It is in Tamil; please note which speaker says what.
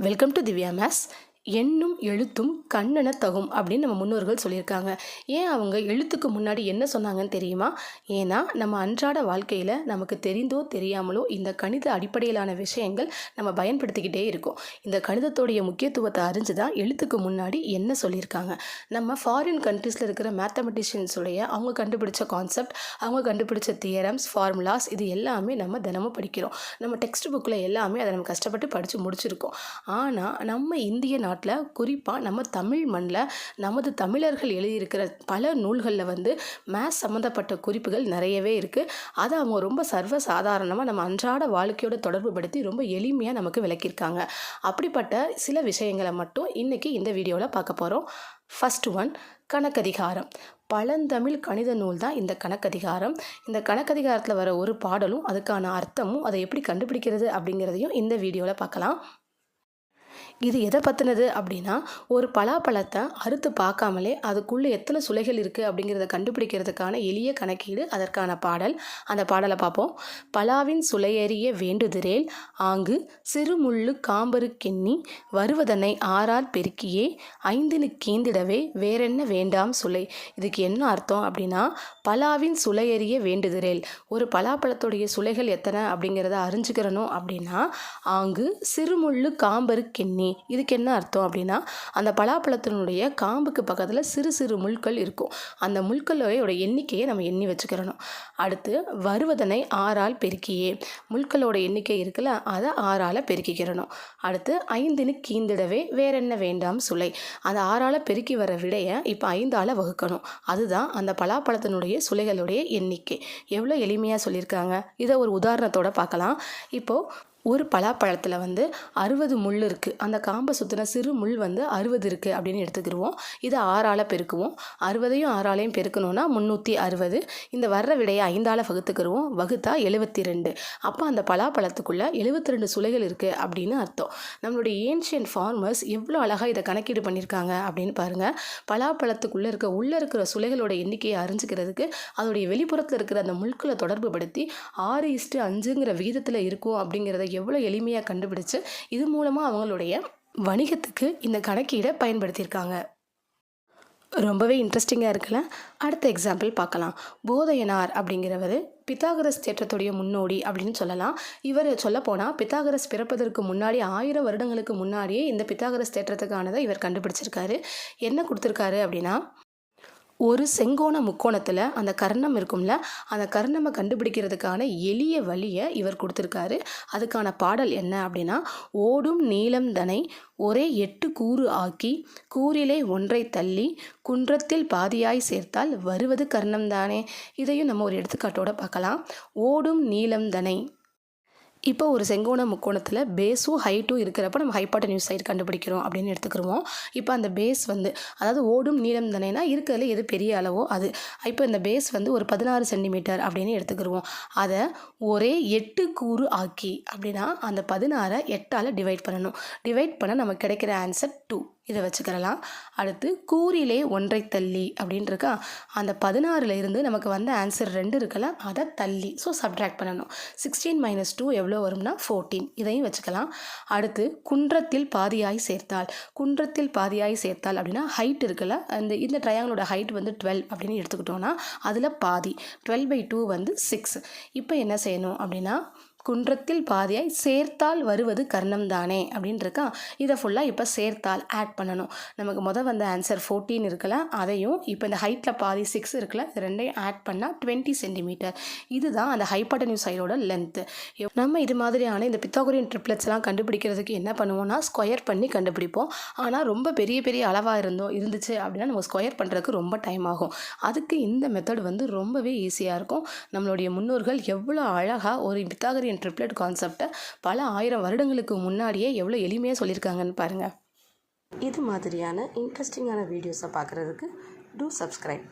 Speaker 1: Welcome to Divya maths. எண்ணும் எழுத்தும் கண்ணென தகும் அப்படின்னு நம்ம முன்னோர்கள் சொல்லியிருக்காங்க. ஏன் அவங்க எழுத்துக்கு முன்னாடி என்ன சொன்னாங்கன்னு தெரியுமா? ஏன்னா நம்ம அன்றாட வாழ்க்கையில் நமக்கு தெரிந்தோ தெரியாமலோ இந்த கணித அடிப்படையிலான விஷயங்கள் நம்ம பயன்படுத்திக்கிட்டே இருக்கோம். இந்த கணிதத்தோடைய முக்கியத்துவத்தை அறிஞ்சு தான் எழுத்துக்கு முன்னாடி என்ன சொல்லியிருக்காங்க. நம்ம ஃபாரின் கண்ட்ரீஸில் இருக்கிற மேத்தமெட்டிஷியன்ஸுடைய அவங்க கண்டுபிடிச்ச கான்செப்ட், அவங்க கண்டுபிடிச்ச தியரம்ஸ், ஃபார்முலாஸ் இது எல்லாமே நம்ம தினமும் படிக்கிறோம். நம்ம டெக்ஸ்ட் புக்கில் எல்லாமே அதை நம்ம கஷ்டப்பட்டு படித்து முடிச்சிருக்கோம். ஆனால் நம்ம இந்திய நாட்டில் குறிப்பாக நம்ம தமிழ் மண்ணில் நமது தமிழர்கள் எழுதியிருக்கிற பல நூல்களில் மேத்ஸ் சம்மந்தப்பட்ட குறிப்புகள் நிறையவே இருக்குது. அதை அவங்க ரொம்ப சர்வசாதாரணமாக நம்ம அன்றாட வாழ்க்கையோட தொடர்பு படுத்தி ரொம்ப எளிமையாக நமக்கு விளக்கியிருக்காங்க. அப்படிப்பட்ட சில விஷயங்களை மட்டும் இன்றைக்கி இந்த வீடியோவில் பார்க்க போகிறோம். ஃபர்ஸ்ட் ஒன், கணக்கதிகாரம். பழந்தமிழ் கணித நூல் தான் இந்த கணக்கதிகாரம். இந்த கணக்கதிகாரத்தில் வர ஒரு பாடலும் அதுக்கான அர்த்தமும் அதை எப்படி கண்டுபிடிக்கிறது அப்படிங்கிறதையும் இந்த வீடியோவில் பார்க்கலாம். இது எதை பற்றினது அப்படின்னா, ஒரு பலாப்பழத்தை அறுத்து பார்க்காமலே அதுக்குள்ளே எத்தனை சுளைகள் இருக்குது அப்படிங்கிறத கண்டுபிடிக்கிறதுக்கான எளிய கணக்கீடு, அதற்கான பாடல். அந்த பாடலை பார்ப்போம். பலாவின் சுளையறிய வேண்டுதிரேல் ஆங்கு சிறுமுள்ளு காம்பருக்கெண்ணி வருவதனை ஆறால் பெருக்கியே ஐந்தினு கீந்திடவே வேறென்ன வேண்டாம் சுளை. இதுக்கு என்ன அர்த்தம் அப்படின்னா, பலாவின் சுளையறிய வேண்டுதிரேல், ஒரு பலாப்பழத்துடைய சுளைகள் எத்தனை அப்படிங்கிறத அறிஞ்சுக்கிறணும் அப்படின்னா, ஆங்கு சிறுமுள்ளு காம்பருக்கெண்ணி. இதுக்கு என்ன அர்த்தம் அப்படின்னா, அந்த பலாப்பழத்தினுடைய காம்புக்கு பக்கத்தில் சிறு சிறு முள்கள் இருக்கும். அந்த முள்களோட எண்ணிக்கையை நம்ம எண்ணி வச்சுக்கிறணும். அடுத்து வருவதனை ஆறால் பெருக்கியே, முள்களோட எண்ணிக்கை இருக்குல்ல அதை ஆறால் பெருக்கிக்கிறணும். அடுத்து ஐந்தினு கீந்திடவே வேறென்ன வேண்டாம் சுளை, அந்த ஆறால் பெருக்கி வர விடையை இப்போ 5ஆல் வகுக்கணும். அதுதான் அந்த பலாப்பழத்தினுடைய சுளைகளுடைய எண்ணிக்கை. எவ்வளோ எளிமையாக சொல்லியிருக்காங்க. இதை ஒரு உதாரணத்தோடு பார்க்கலாம். இப்போது ஒரு பலாப்பழத்தில் 60 முள் இருக்குது. அந்த காம்பை சுற்றின சிறு முள் 60 இருக்குது அப்படின்னு எடுத்துக்கிடுவோம். இதை 6ஆல் பெருக்குவோம். 60ஐயும் 6ஆலையும் பெருக்கணும்னா 360. இந்த வர்ற விடையை 5ஆல் வகுத்துக்கிடுவோம். வகுத்தா 72. அப்போ அந்த பலாப்பழத்துக்குள்ளே 72 சுளைகள் இருக்குது அப்படின்னு அர்த்தம். நம்மளுடைய ஏன்ஷியன்ட் ஃபார்மர்ஸ் எவ்வளோ அழகாக இதை கணக்கீடு பண்ணியிருக்காங்க அப்படின்னு பாருங்கள். பலாப்பழத்துக்குள்ளே உள்ளே இருக்கிற சுளைகளோட எண்ணிக்கையை அறிஞ்சிக்கிறதுக்கு அதோடைய வெளிப்புறத்தில் இருக்கிற அந்த முள்களை தொடர்பு படுத்தி 6:5 விகிதத்தில் இருக்கும் அப்படிங்கிறத எவ்வளோ எளிமையாக கண்டுபிடிச்சு இது மூலமாக அவங்களுடைய வணிகத்துக்கு இந்த கணக்கீடை பயன்படுத்தியிருக்காங்க. ரொம்பவே இன்ட்ரெஸ்டிங்காக இருக்குல்ல. அடுத்த எக்ஸாம்பிள் பார்க்கலாம். போதையனார் அப்படிங்கிறவர் பித்தாகரஸ் தேற்றத்துடைய முன்னோடி அப்படின்னு சொல்லலாம். இவர் சொல்லப்போனால் பித்தாகரஸ் பிறப்பதற்கு முன்னாடி 1000 வருடங்களுக்கு முன்னாடியே இந்த பித்தாகரஸ் தேற்றத்துக்கானதை இவர் கண்டுபிடிச்சிருக்காரு. என்ன கொடுத்துருக்காரு அப்படின்னா, ஒரு செங்கோண முக்கோணத்தில் அந்த கர்ணம் இருக்கும்ல, அந்த கர்ணமை கண்டுபிடிக்கிறதுக்கான எளிய வழியை இவர் கொடுத்துருக்காரு. அதுக்கான பாடல் என்ன அப்படின்னா, ஓடும் நீளம் தனை ஒரே 8 கூறு ஆக்கி கூறிலே ஒன்றை தள்ளி குன்றத்தில் பாதியாய் சேர்த்தால் வருவது கர்ணம் தானே. இதையும் நம்ம ஒரு எடுத்துக்காட்டோட பார்க்கலாம். ஓடும் நீளம் தனை. இப்போ ஒரு செங்கோண முக்கோணத்தில் பேஸும் ஹைட்டும் இருக்கிறப்ப நம்ம ஹைபாட்டன்யூஸ் சைடு கண்டுபிடிக்கிறோம் அப்படின்னு எடுத்துக்கிடுவோம். இப்போ அந்த பேஸ் அதாவது ஓடும் நீளம் தானேனா இருக்கிறதுல எது பெரிய அளவோ அது. இப்போ இந்த பேஸ் ஒரு 16 சென்டிமீட்டர் அப்படின்னு எடுத்துக்கிடுவோம். அதை ஒரே 8 கூறு ஆக்கி அப்படின்னா அந்த 16 8ஆல் டிவைட் பண்ணணும். டிவைட் பண்ண நமக்கு கிடைக்கிற ஆன்சர் 2. இதை வச்சுக்கிறலாம். அடுத்து கூறிலே ஒன்றை தள்ளி அப்படின்னு இருக்கா, அந்த 16 இருந்து நமக்கு வந்த ஆன்சர் 2 இருக்குல்ல, அதை தள்ளி சப்ட்ராக்ட் பண்ணணும். 16 - 2 எவ்வளோ வரும்னா 14. இதையும் வச்சுக்கலாம். அடுத்து குன்றத்தில் பாதியாய் சேர்த்தால். குன்றத்தில் பாதியாய் சேர்த்தால் அப்படின்னா ஹைட் இருக்குல்ல, இந்த ட்ரையாங்கிளோட ஹைட் 12 அப்படின்னு எடுத்துக்கிட்டோன்னா அதில் பாதி 12/2 6. இப்போ என்ன செய்யணும் அப்படின்னா, குன்றத்தில் பாதியாய் சேர்த்தால் வருவது கர்ணம் தானே அப்படின்னு இருக்கா. இதை ஃபுல்லாக இப்போ சேர்த்தால் ஆட் பண்ணணும். நமக்கு வந்த ஆன்சர் 14 இருக்குல்ல, அதையும் இப்போ இந்த ஹைட்டில் பாதி 6 இருக்குல்ல, இது ரெண்டையும் ஆட் பண்ணால் 20 சென்டிமீட்டர். இதுதான் அந்த ஹைபாட்டன்யூஸ் சைடோட லென்த்து. நம்ம இது மாதிரியான இந்த பித்தாகோரியன் ட்ரிப்ளெட்ஸ்லாம் கண்டுபிடிக்கிறதுக்கு என்ன பண்ணுவோம்னா, ஸ்கொயர் பண்ணி கண்டுபிடிப்போம். ஆனால் ரொம்ப பெரிய பெரிய அளவாக இருந்துச்சு அப்படின்னா நம்ம ஸ்கொயர் பண்ணுறதுக்கு ரொம்ப டைம் ஆகும். அதுக்கு இந்த மெத்தட் ரொம்பவே ஈஸியாக இருக்கும். நம்மளுடைய முன்னோர்கள் எவ்வளோ அழகாக ஒரு பித்தாகோரியன் ட்ரிப்ளெட் கான்செப்டை பல 1000 வருடங்களுக்கு முன்னாடியே எவ்வளோ எளிமையாக சொல்லியிருக்காங்கன்னு பாருங்கள். இது மாதிரியான இன்ட்ரெஸ்டிங்கான வீடியோஸை பார்க்குறதுக்கு டூ சப்ஸ்கிரைப்.